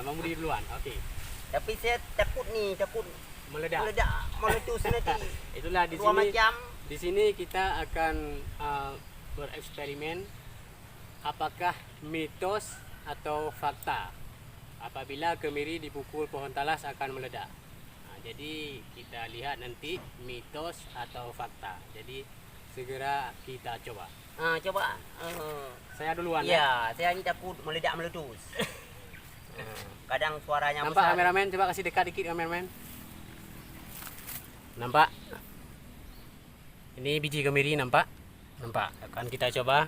Bang Budi duluan. Oke. Tapi saya takut Meledak. meletus nanti. Itulah di Dua sini. macam. Di sini kita akan bereksperimen apakah mitos atau fakta apabila kemiri dipukul pohon talas akan meledak. Jadi kita lihat nanti mitos atau fakta. Jadi segera kita coba. Coba. Saya duluan Ya, saya ni takut meledak meletus. Kadang suaranya Nampak besar. kameramen? Coba kasih dekat dikit kameramen. Nampak? Ini biji kemiri nampak? Nampak. Akan kita coba.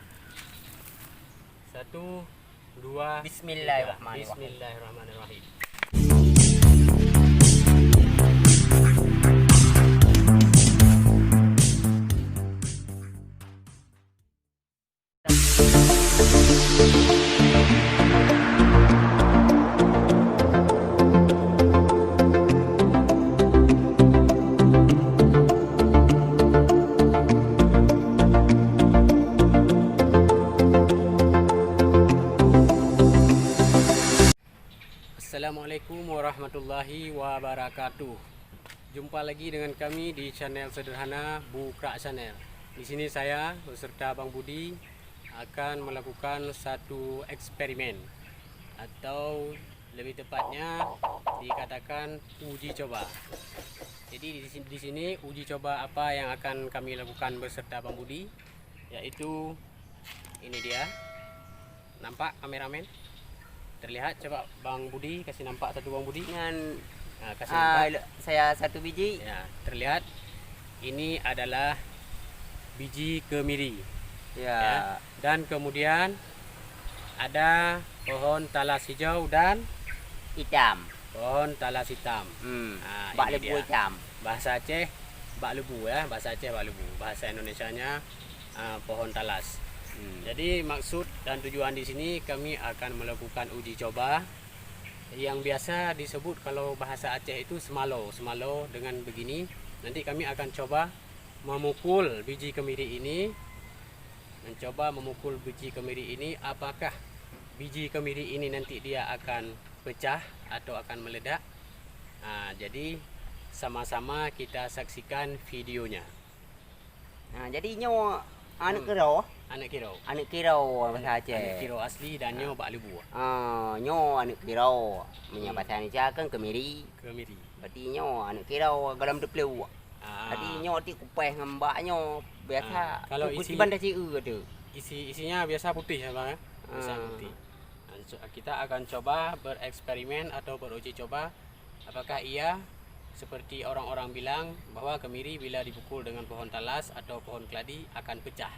1, 2, Bismillahirrahmanirrahim. Bismillahirrahmanirrahim. Assalamualaikum warahmatullahi wabarakatuh. Jumpa lagi dengan kami di channel sederhana Bukrak Channel. Di sini saya beserta Bang Budi akan melakukan satu eksperimen atau lebih tepatnya dikatakan uji coba. Jadi di sini uji coba apa yang akan kami lakukan beserta Bang Budi, yaitu ini dia. Nampak kameramen? Terlihat, coba Bang Budi kasih nampak satu Bang Budi. Dengan Kasih nampak. saya satu biji. Ya, terlihat ini adalah biji kemiri. Ya. Dan kemudian ada pohon talas hijau dan Hitam. pohon talas hitam. Bak Ini lebu dia. hitam. Bahasa Aceh bak lebu ya, bahasa Aceh bak lebu. Bahasa Indonesianya pohon talas. Jadi maksud dan tujuan di sini kami akan melakukan uji coba yang biasa disebut kalau bahasa Aceh itu semalo dengan begini. Nanti kami akan coba memukul biji kemiri ini, apakah biji kemiri ini nanti dia akan pecah atau akan meledak. Jadi sama-sama kita saksikan videonya. Jadi nyo anak kero. Anak kiro. Anak kero bahasa Aceh. Anak kiro asli dan nyo bak lebu. Nyo anak kero. Punya bahasa Indonesia kan kemiri. Kemiri. Berarti nyo anak kero dalam depleu. Jadi nyo ti kupeh ngembak nyo biasa. Kalau isi isi- bandar ciu tu. Isinya biasa putih ya Bang ya. Biasa putih. Kita akan coba bereksperimen atau beruji coba apakah ia seperti orang-orang bilang bahwa kemiri bila dipukul dengan pohon talas atau pohon keladi akan pecah.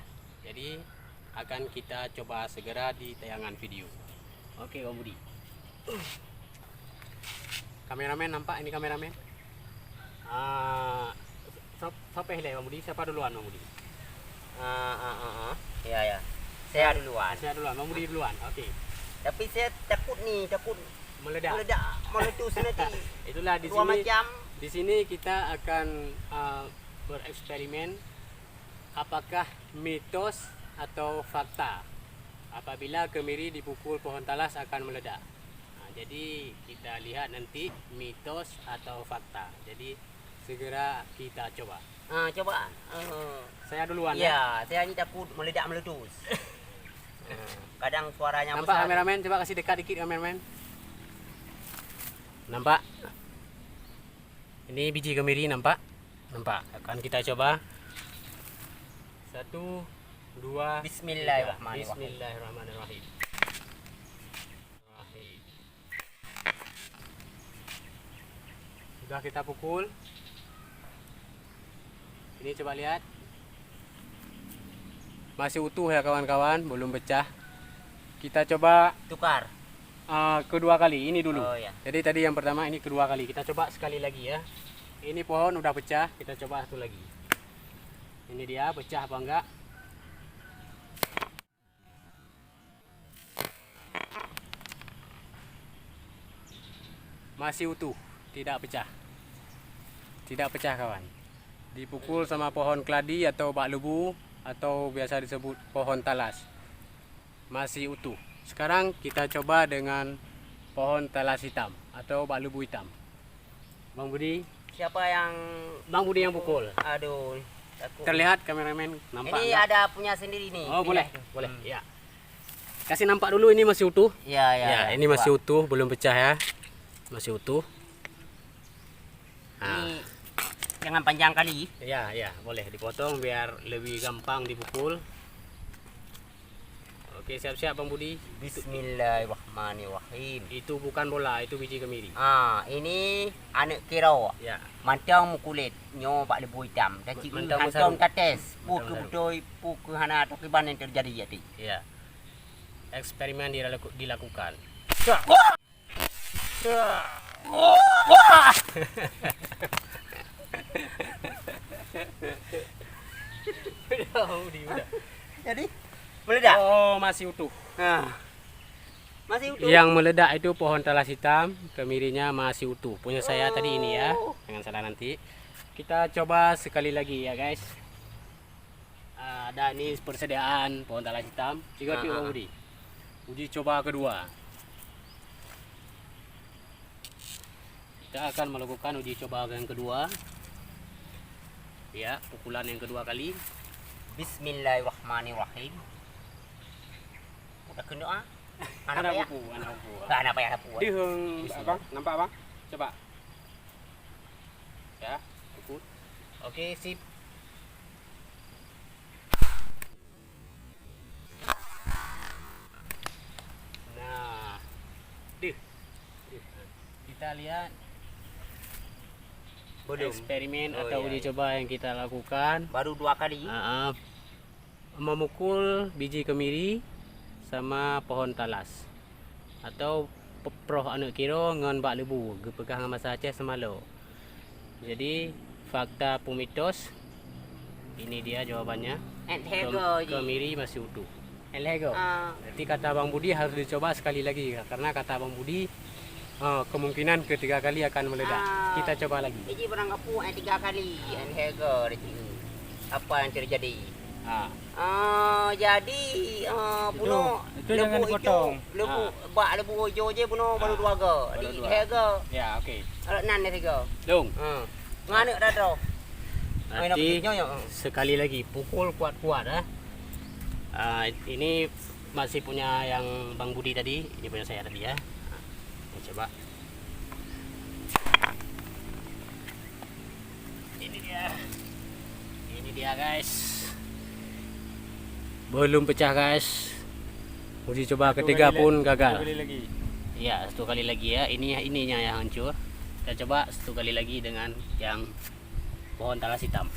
Jadi akan kita coba segera di tayangan video. Oke Bang Budi. Kameramen nampak ini kameramen? Siapa yang Bang Budi? Siapa duluan Bang Budi? Ya. Saya duluan. Saya duluan, Bang Budi duluan. Oke. Tapi saya takut Meledak. meletus nanti. Itulah di Dua sini. macam. Di sini kita akan bereksperimen apakah mitos atau fakta apabila kemiri dipukul pohon talas akan meledak. Jadi kita lihat nanti mitos atau fakta. Jadi segera kita coba. Coba. Saya duluan Ya, saya ni takut meledak meletus. Kadang suaranya Nampak besar. kameramen? Coba kasih dekat dikit kameramen. Nampak? Ini biji kemiri nampak? Nampak. Akan kita coba. 1, 2, Bismillahirrahmanirrahim. Bismillahirrahmanirrahim. Sudah kita pukul. Ini coba lihat. Masih utuh ya kawan-kawan, belum pecah. Kita coba Tukar. kedua kali, ini dulu. Oh, ya. Jadi tadi yang pertama, ini kedua kali. Kita coba sekali lagi ya. Ini pohon udah pecah, kita coba satu lagi. Ini dia, pecah apa enggak? Masih utuh, tidak pecah. Tidak pecah kawan. Dipukul sama pohon keladi atau bak lebu atau biasa disebut pohon talas. Masih utuh. Sekarang kita coba dengan pohon talas hitam atau bak lebu hitam. Bang Budi, Siapa yang Bang Budi yang pukul. aduh takut. Terlihat kameramen nampak. Ini enggak? ada punya sendiri nih. Oh, boleh, Pindah. boleh. Ya. Kasih nampak dulu ini masih utuh. Ya, Ya, ini masih utuh, belum pecah ya. Masih utuh. Ini jangan panjang kali. Ya, ya, boleh dipotong biar lebih gampang dipukul. Oke, siap-siap Bang Budi. Bismillahirrahmanirrahim. Itu bukan bola, itu biji kemiri. Ini anak kira. Ya. Mantang kulit nyo pak lebu hitam. Dan cik Mentang hantom besaru. kates. Pu ke Mentang betul pu ke hana takiban yang terjadi jadi. Ya. Eksperimen dilakukan. Udah. Jadi meledak. Oh, masih utuh. Nah. Masih utuh. Yang meledak itu pohon talas hitam, kemirinya masih utuh. Punya saya tadi ini ya, jangan salah nanti. Kita coba sekali lagi ya guys. Ada ini persediaan pohon talas hitam. Tiga Bang Budi. Uji coba kedua. Kita akan melakukan uji coba yang kedua. Ya, pukulan yang kedua kali. Bismillahirrahmanirrahim. Udah kena ah. Anak ya? buku, anak buku. Anak payah anak buku. Dihung, abang, nampak abang? Coba. Ya, pukul. Oke, sip. Nah, kita lihat Belum. eksperimen Oh, atau iya, uji iya. coba yang kita lakukan. Baru 2 kali. Memukul biji kemiri sama pohon talas atau proh anak kira ngan bak lebu gepegang masa Aceh semalo. Jadi fakta pumitos ini dia jawabannya. Hego je. Kemiri masih utuh. Elego. Ah, Berarti kata Bang Budi harus dicoba sekali lagi karena kata Bang Budi kemungkinan ketiga kali akan meledak. Kita coba lagi. Ini barang kapu 3 kali. Hego di sini. Apa yang terjadi? Jadi bunuh itu jangan dipotong. lebu bak lebu hijau je bunuh baru 2 ke. Baru Di dua. hego. Ya, oke. Nan ni hego. Dong. Ngane dah dah. Nanti sekali lagi pukul kuat-kuat ini masih punya yang Bang Budi tadi, ini punya saya tadi ya. Kita coba. Ini dia guys. Belum pecah guys. Uji coba ketiga pun gagal. Iya, 1 kali lagi ya. Ininya yang hancur. Kita coba 1 kali lagi dengan yang pohon talas hitam.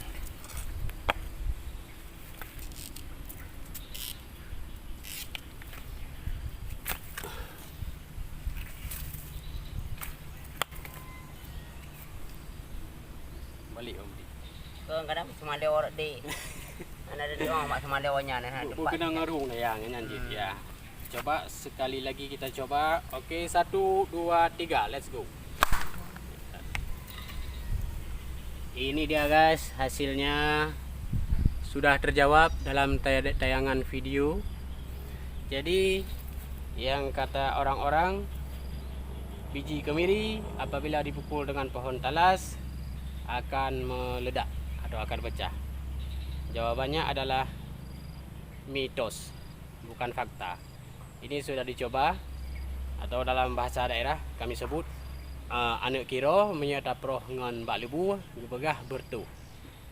Balik Om Budi. Kadang sama dia orang di. Ada di orang mak sama dia orangnya nah Bukan kena ngarung lah yang nyanjit ya. Coba sekali lagi kita coba. Oke, 1 2 3, let's go. Ini dia guys, hasilnya sudah terjawab dalam tayangan video. Jadi yang kata orang-orang, biji kemiri apabila dipukul dengan pohon talas akan meledak atau akan pecah. Jawabannya adalah mitos, bukan fakta. Ini sudah dicoba atau dalam bahasa daerah kami sebut anak kira menyata proh ngan bak lebu begah bertu.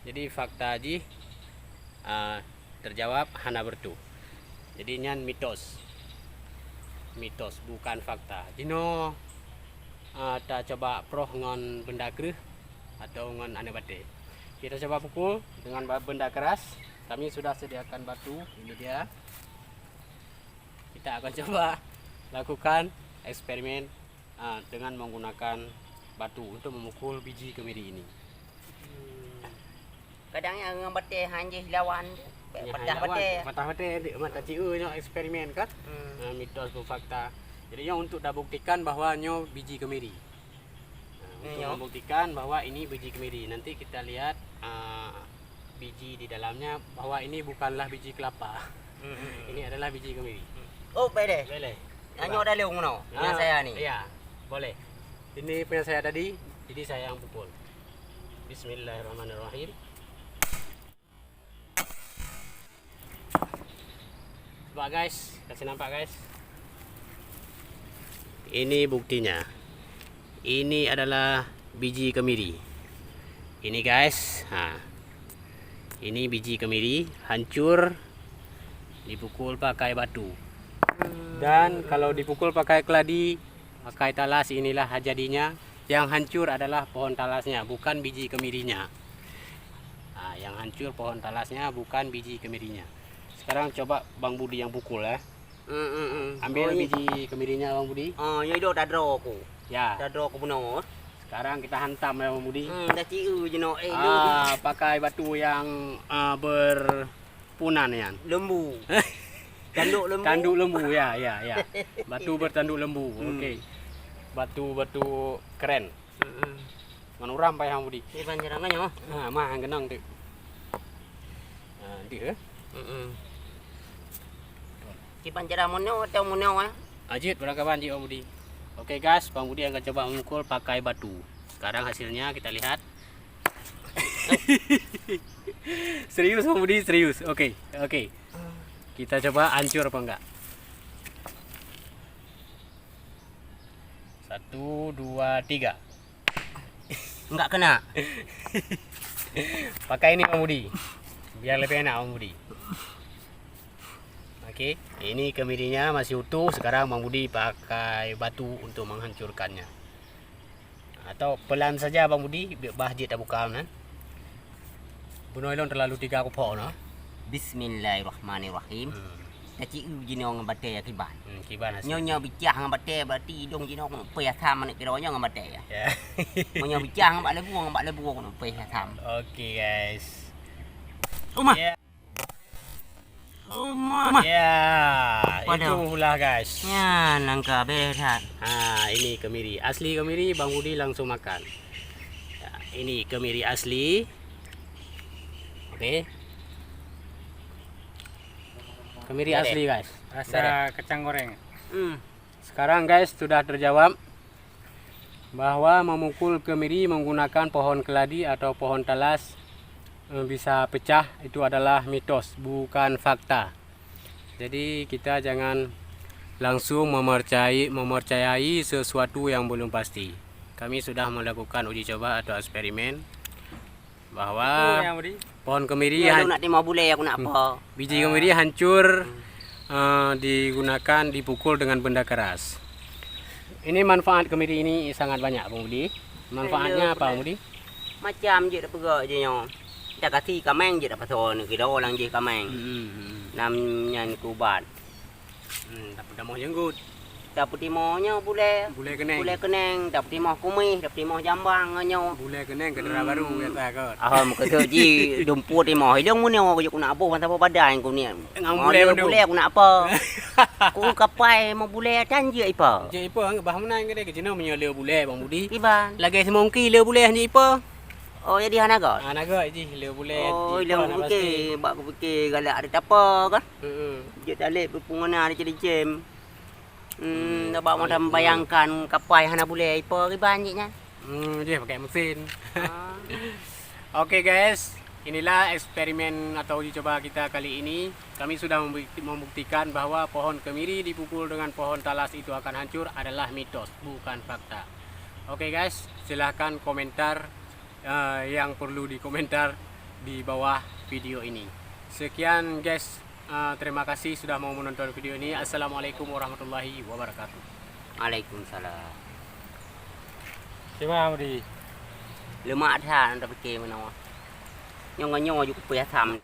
Jadi fakta ji terjawab hana bertu. Jadi nyan mitos. Mitos bukan fakta. Dino ta coba proh ngan benda keruh atau ngan anak bate. Kita coba pukul dengan benda keras. Kami sudah sediakan batu. Ini dia. Kita akan coba lakukan eksperimen dengan menggunakan batu untuk memukul biji kemiri ini. Kadang yang ngebate hanje lawan. Patah bate mata ciu nyo eksperimen kan. Mitos atau fakta. Jadi untuk dah buktikan bahwa nyo biji kemiri. Untuk membuktikan bahwa ini biji kemiri. Nanti kita lihat biji di dalamnya bahwa ini bukanlah biji kelapa. Ini adalah biji kemiri. Oh, boleh. Boleh. Nyo dah leung no. Punya saya nih. Iya, boleh. Ini punya saya tadi, jadi saya yang pukul. Bismillahirrahmanirrahim. Coba guys, kasih nampak guys. Ini buktinya. Ini adalah biji kemiri. Ini guys, ini biji kemiri hancur dipukul pakai batu. Dan kalau dipukul pakai keladi, pakai talas, inilah jadinya. Yang hancur adalah pohon talasnya, bukan biji kemirinya. Yang hancur pohon talasnya, bukan biji kemirinya. Sekarang coba Bang Budi yang pukul ya. Ambil biji kemirinya Bang Budi. Ya itu dah draw aku. Ya. Dah draw aku benar. Sekarang kita hantam ya Bang Budi. Dah ciu je no. Pakai batu yang berpunan ya. Lembu. Tanduk lembu. Tanduk lembu ya. Batu bertanduk lembu. Okey. Batu keren. Manuram pa yang Budi. Ni panjarangannya. Mah genang tu. Dia. Ki panjaran monyo atau monyo Ajit berakaban Ji Bang Budi. Okey guys, Bang Budi akan coba memukul pakai batu. Sekarang hasilnya kita lihat. Serius Bang Budi, serius. Okey. Kita coba hancur apa enggak. 1, 2, 3. Enggak kena. Pakai ini Bang Budi. Biar lebih enak Bang Budi. Okey, ini kemirinya masih utuh. Sekarang Bang Budi pakai batu untuk menghancurkannya. Atau pelan saja Bang Budi, bahjit tak buka kan. Bunuh ilon terlalu 3 kopok no. Bismillahirrahmanirrahim. Kecik jino ngam bate ya kiban. Kiban hasil. Nyonya bicah ngam bate berarti dong jino ngam pe tham nek kira ngam bate ya. Ya. Nyonya bicah ngam lebu ngam pe tham. Okey guys. Uma. Ya. Uma. Ya, itulah guys. Ya, nangka berat. Ini kemiri. Asli kemiri Bang Budi langsung makan. Ya, ini kemiri asli. Okey. Kemiri asli guys. Rasa kacang goreng. Sekarang guys sudah terjawab bahwa memukul kemiri menggunakan pohon keladi atau pohon talas bisa pecah, itu adalah mitos, bukan fakta. Jadi kita jangan langsung mempercayai sesuatu yang belum pasti. Kami sudah melakukan uji coba atau eksperimen bahwa pohon kemiri nak 5 bulan aku nak apa? Biji kemiri hancur digunakan dipukul dengan benda keras. Ini manfaat kemiri ini sangat banyak Bang Budi. Manfaatnya apa Bang Budi? Macam je dah pegak je nyo. Dah kasi kameng je dah pasal ni kira orang je kameng. Namanya ni kubat. Tak dah mau jenggut. Dapat timonya bule keneng. Bule keneng, dapat timoh kumis, dapat timoh jambang nyo. Bule keneng kedera baru kata kot. Muka tu ji dumput timoh. Hidung mu ni aku nak apa pasal badan aku ni. Bule aku nak apa? Aku kapai mau bule tan je ipa. Je ipa bah menang ke dia kena menyala bule Bang Budi. Iba. Lagi semongki le bule je ipa. Oh jadi hanaga. Naga je le bule. Oh le okey, bak aku fikir galak ada apa kan? Je talik berpungana ada jadi jam. Dapat macam bayangkan kapai hana boleh ipa riban je nya. Dia pakai mesin. Okey guys, inilah eksperimen atau uji coba kita kali ini. Kami sudah membuktikan bahwa pohon kemiri dipukul dengan pohon talas itu akan hancur adalah mitos, bukan fakta. Okey guys, silahkan komentar yang perlu dikomentar di bawah video ini. Sekian guys. Terima kasih sudah mau menonton video ini. Assalamualaikum warahmatullahi wabarakatuh. Waalaikumsalam. Terima kasih. Lemak dah nak fikir mana. Nyong juga payah tham.